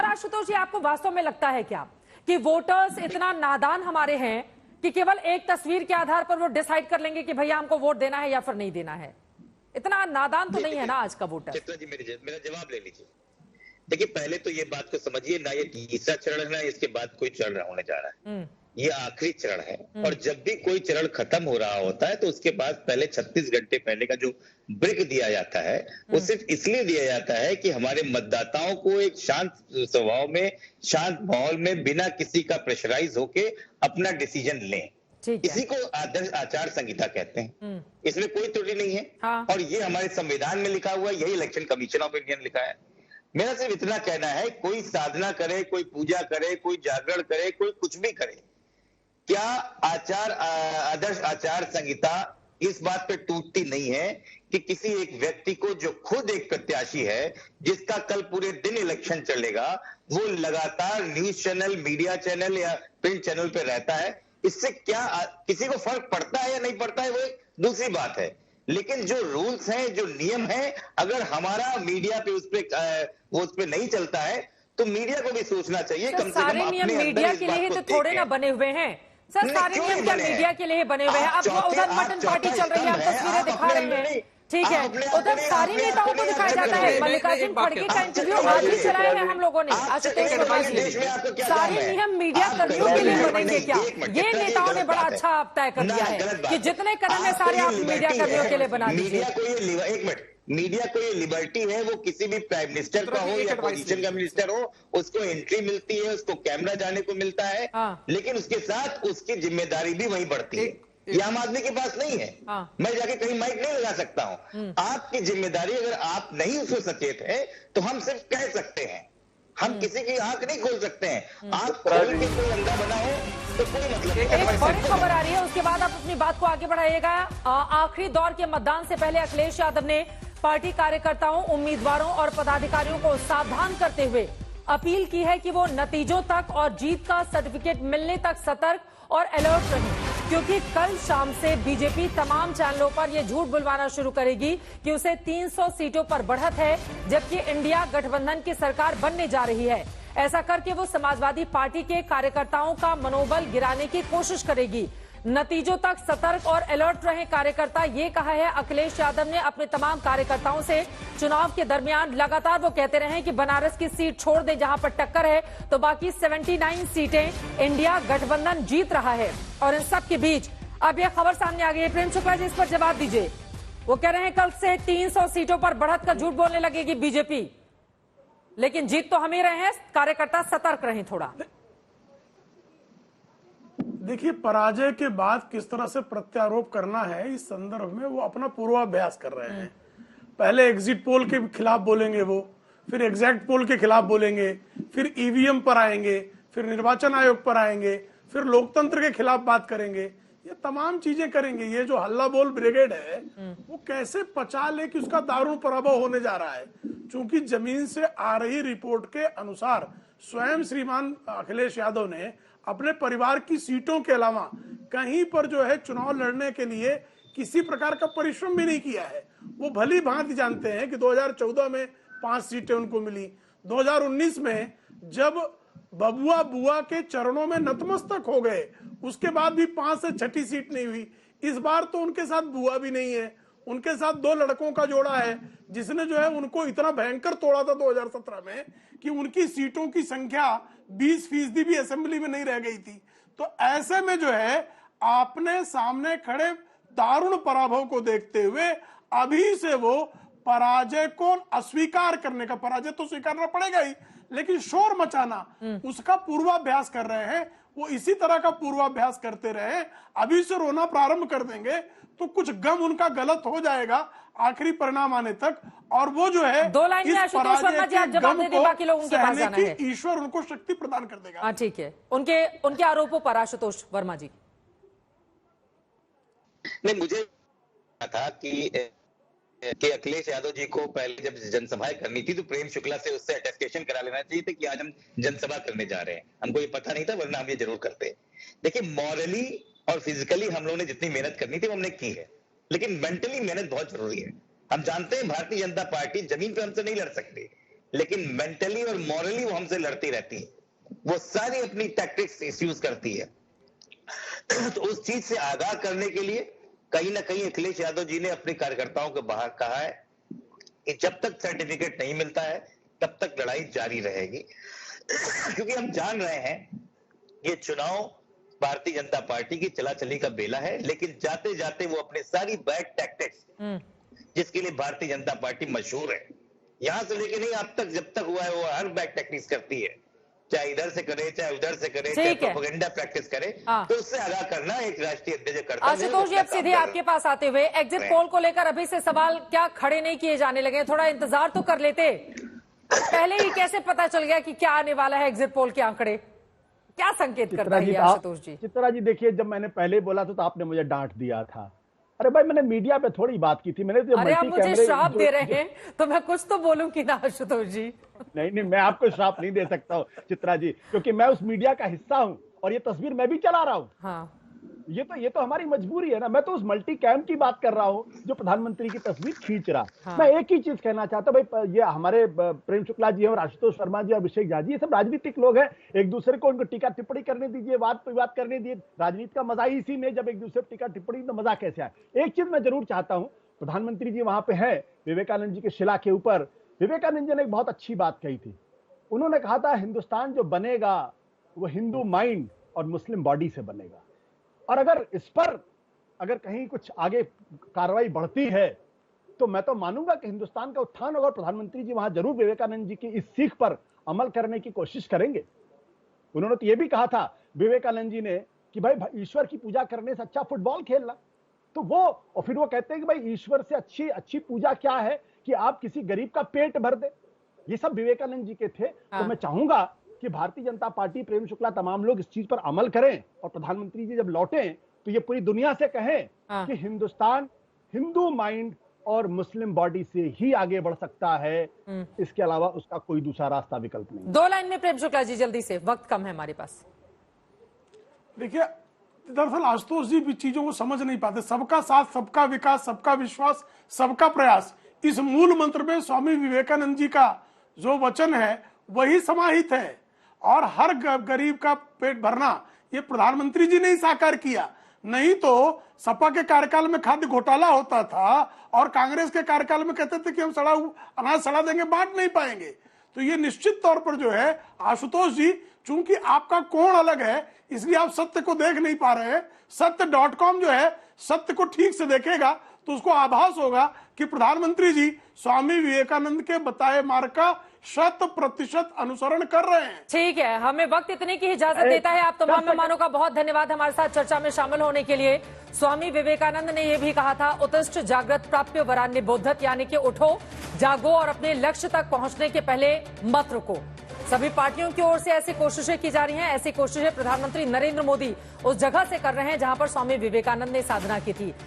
आशुतोष जी, आपको वास्तव में लगता है क्या कि वोटर्स इतना नादान हमारे हैं कि केवल एक तस्वीर के आधार पर वो डिसाइड कर लेंगे कि भैया हमको वोट देना है या फिर नहीं देना है? इतना नादान तो नहीं है ना आज का वोटर? चित्रा जी मेरा जवाब ले लीजिए। देखिए, पहले तो ये बात को समझिए, ना ये तीसरा चरण है ना इसके बाद कोई चरण होने जा रहा है। ये आखिरी चरण है। और जब भी कोई चरण खत्म हो रहा होता है तो उसके बाद पहले 36 घंटे पहले का जो ब्रेक दिया जाता है वो सिर्फ इसलिए दिया जाता है कि हमारे मतदाताओं को एक शांत स्वभाव में, शांत माहौल में, बिना किसी का प्रेशराइज होके अपना डिसीजन लें। इसी को आदर्श आचार संहिता कहते हैं। इसमें कोई त्रुटि नहीं है। हाँ। और ये हमारे संविधान में लिखा हुआ है, यही इलेक्शन कमीशन ऑफ इंडिया ने लिखा है। मेरा सिर्फ इतना कहना है, कोई साधना करे, कोई पूजा करे, कोई जागरण करे, कोई कुछ भी करे, क्या आदर्श आचार संहिता इस बात पे टूटती नहीं है कि किसी एक व्यक्ति को जो खुद एक प्रत्याशी है, जिसका कल पूरे दिन इलेक्शन चलेगा, वो लगातार न्यूज चैनल, मीडिया चैनल या प्रिंट चैनल पे रहता है। इससे क्या किसी को फर्क पड़ता है या नहीं पड़ता है वो एक दूसरी बात है। लेकिन जो रूल्स हैं, जो नियम हैं, अगर हमारा मीडिया पे उस पे नहीं चलता है तो मीडिया को भी सोचना चाहिए। कम से कम अपने मीडिया के लिए तो थोड़े ना बने हुए हैं सर, सारे नियम क्या मीडिया के लिए बने हुए हैं? अब उधर मटन पार्टी चल रही है, आप तस्वीरें दिखा रहे हैं, ठीक है, उधर सारी नेताओं को दिखाया जाता है। मल्लिकार्जुन खड़गे का इंटरव्यू आज ही चलाया है हम लोगों ने, आशुतोष वर्मा जी। सारे नियम मीडिया कर्मियों के लिए बनेंगे क्या? ये नेताओं ने बड़ा अच्छा तय कर दिया है कि जितने कदम है सारे आप मीडिया कर्मियों के लिए बना दीजिए। एक मिनट, मीडिया को ये लिबर्टी है, वो किसी भी प्राइम मिनिस्टर का हो या पोजीशन का मिनिस्टर हो, उसको एंट्री मिलती है, उसको कैमरा जाने को मिलता है। लेकिन उसके साथ उसकी जिम्मेदारी भी वहीं बढ़ती है। ये आम आदमी के पास नहीं है। मैं जाके कहीं माइक नहीं लगा सकता हूं। आपकी जिम्मेदारी, अगर आप नहीं उसको सचेत है तो हम सिर्फ कह सकते हैं, हम किसी की आंख नहीं खोल सकते हैं। आप खोल के कोई अंधा बना हो तो कोई मतलब नहीं। एक बड़ी खबर आ रही है, उसके बाद आप अपनी बात को आगे बढ़ाइएगा। आखिरी दौर के मतदान से पहले अखिलेश यादव ने पार्टी कार्यकर्ताओं, उम्मीदवारों और पदाधिकारियों को सावधान करते हुए अपील की है कि वो नतीजों तक और जीत का सर्टिफिकेट मिलने तक सतर्क और अलर्ट रहें, क्योंकि कल शाम से बीजेपी तमाम चैनलों पर यह झूठ बुलवाना शुरू करेगी कि उसे 300 सीटों पर बढ़त है, जबकि इंडिया गठबंधन की सरकार बनने जा रही है। ऐसा करके वो समाजवादी पार्टी के कार्यकर्ताओं का मनोबल गिराने की कोशिश करेगी। नतीजों तक सतर्क और अलर्ट रहे कार्यकर्ता, ये कहा है अखिलेश यादव ने अपने तमाम कार्यकर्ताओं से। चुनाव के दरमियान लगातार वो कहते रहे कि बनारस की सीट छोड़ दे जहां पर टक्कर है, तो बाकी 79 सीटें इंडिया गठबंधन जीत रहा है। और इन सब के बीच अब यह खबर सामने आ गई है, प्रेम शुक्ला जी इस पर जवाब दीजिए। वो कह रहे हैं कल से 300 सीटों पर बढ़त का झूठ बोलने लगेगी बीजेपी, लेकिन जीत तो हम ही रहे हैं, कार्यकर्ता सतर्क रहें थोड़ा। देखिए, पराजय के बाद किस तरह से प्रत्यारोप करना है, इस संदर्भ में वो अपना पूर्वाभ्यास कर रहे हैं। पहले एग्जिट पोल के खिलाफ बोलेंगे वो, फिर एग्जैक्ट पोल के खिलाफ बोलेंगे, फिर ईवीएम पर आएंगे, फिर निर्वाचन आयोग पर आएंगे, फिर लोकतंत्र के खिलाफ बात करेंगे। ये तमाम चीजें करेंगे। ये जो हल्ला बोल ब्रिगेड है वो कैसे पचा ले कि उसका दारुण पराभव होने जा रहा है। चूंकि जमीन से आ रही रिपोर्ट के अनुसार स्वयं श्रीमान अखिलेश यादव ने अपने परिवार की सीटों के अलावा कहीं पर जो है चुनाव लड़ने के लिए किसी प्रकार का परिश्रम भी नहीं किया है। वो भली भांति जानते हैं कि 2014 में 5 सीटें उनको मिली, 2019 में जब बबुआ बुआ के चरणों में नतमस्तक हो गए उसके बाद भी 5 से 6 सीट नहीं हुई। इस बार तो उनके साथ बुआ भी नहीं है, उनके साथ 2 लड़कों का जोड़ा है जिसने जो है उनको इतना भयंकर तोड़ा था 2017 में कि उनकी सीटों की संख्या 20% भी असेंबली में नहीं रह गई थी। तो ऐसे में जो है आपने सामने खड़े दारुण पराभव को देखते हुए अभी से वो पराजय को अस्वीकार करने का, पराजय तो स्वीकारना पड़ेगा ही, लेकिन शोर मचाना उसका पूर्वाभ्यास कर रहे हैं। वो इसी तरह का पूर्वाभ्यास करते रहे, अभी से रोना प्रारंभ कर देंगे तो कुछ गम उनका गलत हो जाएगा आखिरी परिणाम आने तक। और वो जो है 2 लाइन में आशुतोष वर्मा जी आप जवाब दे दें, बाकी लोगों के पास जाना है। ईश्वर उनको शक्ति प्रदान कर देगा। हाँ ठीक है, उनके आरोपों पर आशुतोष वर्मा जी। नहीं, मुझे था कि अखिलेश यादव जी को पहले जब जनसभाएं करनी थी तो प्रेम शुक्ला से उससे अटेस्टेशन करा लेना चाहिए था कि आज हम जनसभा करने जा रहे हैं। हमको ये पता नहीं था, वरना हम ये जरूर करते। देखिए, मॉरली और फिजिकली हम लोगों ने जितनी मेहनत करनी थी वो हमने की है, लेकिन मेंटली मेहनत बहुत जरूरी है। हम जानते हैं भारतीय जनता पार्टी जमीन पे हमसे नहीं लड़ सकती, लेकिन मेंटली और मॉरली वो हमसे लड़ती रहती है। वो सारी अपनी टैक्टिक्स यूज करती है। तो उस चीज से आगाह करने के लिए कहीं ना कहीं अखिलेश यादव जी ने अपने कार्यकर्ताओं को बाहर कहा है कि जब तक सर्टिफिकेट नहीं मिलता है तब तक लड़ाई जारी रहेगी। क्योंकि हम जान रहे हैं ये चुनाव भारतीय जनता पार्टी की चलाचली का बेला है, लेकिन जाते जाते वो अपने सारी बैड टैक्टिक्स जिसके लिए भारतीय जनता पार्टी मशहूर है, यहां से लेके नहीं अब तक जब तक हुआ है वो हर बैड टैक्टिक्स करती है, चाहे इधर से करे चाहे उधर से करे, चाहे प्रोपेगेंडा प्रैक्टिस करे। तो उससे आगाह करना एक राष्ट्रीय अध्यक्ष करता है। आशुतोष जी, अब सीधे आपके पास आते हुए एग्जिट पोल को लेकर अभी से सवाल क्या खड़े नहीं किए जाने लगे? थोड़ा इंतजार तो कर लेते, पहले ही कैसे पता चल गया कि क्या आने वाला है? एग्जिट पोल के आंकड़े क्या संकेत करता है आशुतोष जी? चित्रा जी देखिए, जब मैंने पहले बोला था तो आपने मुझे डांट दिया था। अरे भाई मैंने मीडिया पे थोड़ी बात की थी, मैंने तो अरे आप मुझे श्राप दे रहे हैं तो मैं कुछ तो बोलूं कि ना आशुतोष जी? नहीं, मैं आपको श्राप नहीं दे सकता हूँ चित्रा जी, क्योंकि मैं उस मीडिया का हिस्सा हूँ और ये तस्वीर मैं भी चला रहा हूँ। हाँ। ये तो हमारी मजबूरी है ना। मैं तो उस मल्टी कैम की बात कर रहा हूँ जो प्रधानमंत्री की तस्वीर खींच रहा। हाँ। मैं एक ही चीज कहना चाहता हूँ भाई, ये हमारे प्रेम शुक्ला जी और आशुतोष शर्मा जी, अभिषेक झा जी, ये सब राजनीतिक लोग हैं। एक दूसरे को उनको टीका टिप्पणी करने दीजिए, वाद विवाद करने दीजिए। राजनीति का मजा ही इसी में, जब एक दूसरे टीका टिप्पणी तो मजा कैसे आए। एक चीज मैं जरूर चाहता हूँ, प्रधानमंत्री जी वहां पे है विवेकानंद जी के शिला के ऊपर, विवेकानंद जी ने एक बहुत अच्छी बात कही थी। उन्होंने कहा था हिंदुस्तान जो बनेगा वो हिंदू माइंड और मुस्लिम बॉडी से बनेगा। और अगर इस पर कहीं कुछ आगे कार्रवाई बढ़ती है तो मैं तो मानूंगा कि हिंदुस्तान का उत्थान होगा। प्रधानमंत्री जी वहां जरूर विवेकानंद जी की इस सीख पर अमल करने की कोशिश करेंगे। उन्होंने तो यह भी कहा था विवेकानंद जी ने कि भाई ईश्वर की पूजा करने से अच्छा फुटबॉल खेलना। तो वो, और फिर वो कहते हैं कि भाई ईश्वर से अच्छी पूजा क्या है कि आप किसी गरीब का पेट भर दे। ये सब विवेकानंद जी के थे। तो मैं चाहूंगा कि भारतीय जनता पार्टी, प्रेम शुक्ला, तमाम लोग इस चीज पर अमल करें और प्रधानमंत्री जी जब लौटें तो ये पूरी दुनिया से कहें कि हिंदुस्तान हिंदू माइंड और मुस्लिम बॉडी से ही आगे बढ़ सकता है, इसके अलावा उसका कोई दूसरा रास्ता विकल्प नहीं। 2 लाइन में प्रेम शुक्ला जी, जल्दी से, वक्त कम है हमारे पास। देखिए, दरअसल आशुतोष जी भी चीजों को समझ नहीं पाते। सबका साथ, सबका विकास, सबका विश्वास, सबका प्रयास, इस मूल मंत्र में स्वामी विवेकानंद जी का जो वचन है वही समाहित है। और हर गरीब का पेट भरना ये प्रधानमंत्री जी ने ही साकार किया। नहीं तो सपा के कार्यकाल में खाद्य घोटाला होता था और कांग्रेस के कार्यकाल में कहते थे कि हम अनाज सड़ा देंगे, बांट नहीं पाएंगे। तो ये निश्चित तौर पर जो है आशुतोष जी, चूंकि आपका कोण अलग है इसलिए आप सत्य को देख नहीं पा रहे हैं। सत्य.com जो है सत्य को ठीक से देखेगा तो उसको आभास होगा कि प्रधानमंत्री जी स्वामी विवेकानंद के बताए मार्ग का 100% अनुसरण कर रहे हैं। ठीक है, हमें वक्त इतने की इजाजत देता है। आप तमाम मेहमानों का बहुत धन्यवाद हमारे साथ चर्चा में शामिल होने के लिए। स्वामी विवेकानंद ने यह भी कहा था, उत्तिष्ठ जागृत प्राप्य वरान्य बोधत, यानी कि उठो, जागो और अपने लक्ष्य तक पहुंचने के पहले मत रुको। सभी पार्टियों की ओर से ऐसी कोशिशें की जा रही हैं। ऐसी कोशिशें प्रधानमंत्री नरेंद्र मोदी उस जगह से कर रहे हैं जहां पर स्वामी विवेकानंद ने साधना की थी।